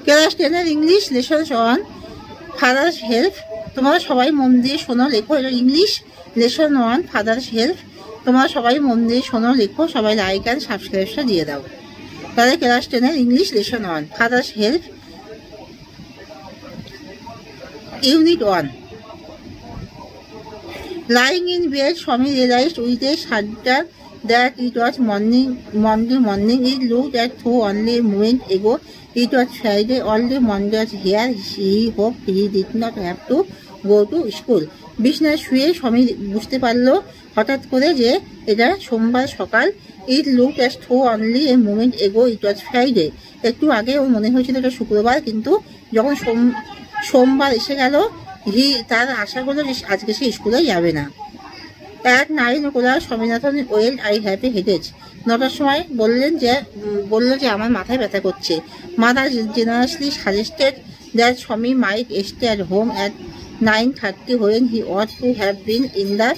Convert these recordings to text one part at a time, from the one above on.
Class 10 English lesson on father's help. তোমরা সবাই মন দিয়ে শোনো, লেখো। এটা ইংলিশ লেসন 1 ফাদার্স হেল্প। তোমরা সবাই মন দিয়ে শোনো, লেখো। সবাই লাইক অ্যান্ড সাবস্ক্রাইবটা দিয়ে দাও। তাহলে class 10 English lesson 1 father's help, unit 1। Lying in bed, Swami realized with a shudder that it was Monday morning. He looked at through only a moment ago. It was Friday. All the Monday was here. He hoped he did not have to go to school. বিছনায় শুয়ে স্বামী বুঝতে পারলো হঠাৎ করে যে এটা সোমবার সকাল। It looked as though only a moment ago it was Friday. একটু আগে ওর মনে হয়েছিল এটা শুক্রবার, কিন্তু যখন সোমবার এসে গেল তার আশা করলো যে আজকে সে স্কুলে যাবে না। At 9 o'clock, Swaminathan well I have a headache. 9টার সময় বললো যে আমার মাথায় ব্যথা করছে। মাদার জেনারেসলি সাজেস্টেড দ্যাট স্বামী might stay at home at 9:30 when he ought to have been in the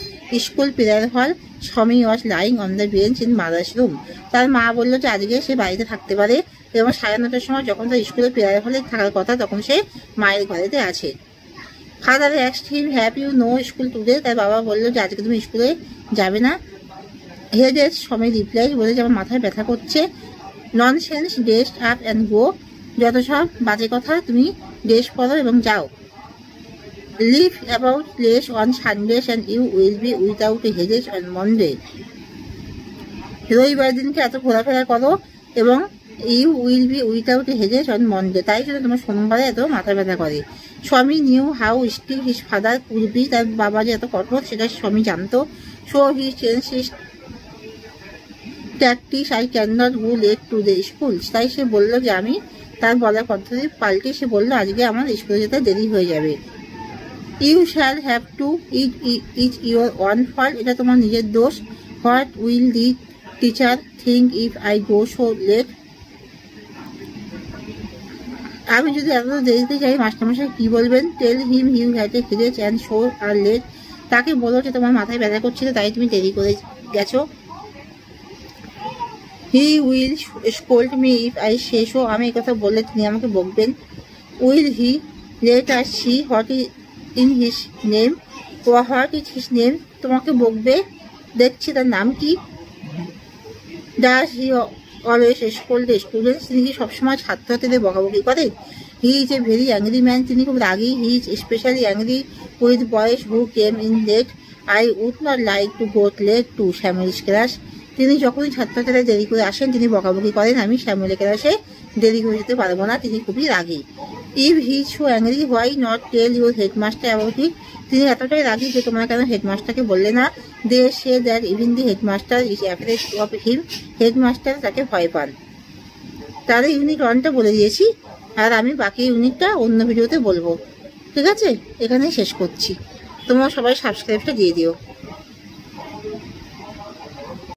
school prayer hall. স্বামী was lying on the bench in mother's room. তার মা বললো যে আজকে সে বাড়িতে থাকতে পারে, এবং 9:30 সময় যখন তার স্কুলের প্রেয়ার হলে থাকার কথা তখন সে মায়ের ঘরেতে আছে। Father asked him, have you no school today? তার বাবা বললো যে আজকে তুমি স্কুলে যাবে না। হেডেজ স্বামী রিপ্লাই বলে যে আমার মাথায় ব্যথা করছে। Nonsense, dress up and go. যত সব বাজে কথা, তুমি ড্রেস পরো এবং যাও। Live about place on Sundays and you will be without a headache on Monday. রবিবার দিনকে এত ঘোরাফেরা করো এবং you will be without a headache on Monday, তাই জন্য তোমার সোমবারে এত মাথা ব্যথা করে। স্বামী knew how strict his father could be. তার বাবা যে এত কঠোর সেটা স্বামী জানতো। So he change his tactics, I can not go late to the school. তাই সে বললো যে আমি তার বলার পদ্ধতি পাল্টে সে বললো আজকে আমার স্কুলে যেতে দেরি হয়ে যাবে। You shall have to it your own fault. এটা তোমার নিজের দোষ। What will the teacher think if I go so late. আমি যদি এত দেরিতে যাই মাস্টারমশাই কি বলবেন। Tell him you had a headache and so are late. তাকে বলো যে তোমার মাথায় ব্যথা করছিল তাই তুমি দেরি করে গেছো। He will scold me if I say so. আমি এই কথা বললে তিনি আমাকে বকবেন। Will he let are see what in his name. What is his name. তোমাকে বকবে, দেখছি তার নাম কি। Does he always scold the students. তিনি কি সবসময় ছাত্রছাত্রীদের বকাবকি করেন। He is a very angry man. তিনি খুব রাগী। He is specially angry with boys who came in late. I would not like to go late to Shyamli's class. তিনি যখনই ছাত্রছাত্রীরা দেরি করে আসেন তিনি বকাবকি করেন। আমি শ্যামলি ক্লাসে দেরি করে যেতে পারবো না। তিনি খুবই রাগী। If he is so angry why not tell your headmaster about it. তিনি এতটাই রাগী যে তোমরা কেন হেডমাস্টারকে বললে না। They say that even the headmaster is afraid of him. Headmaster তাকে ভয় পান। তাহলে ইউনিট 1টা বলে দিয়েছি, আর আমি বাকি ইউনিটটা অন্য ভিডিওতে বলবো। ঠিক আছে, এখানেই শেষ করছি। তোমরা সবাই সাবস্ক্রাইবটা দিয়ে দিও।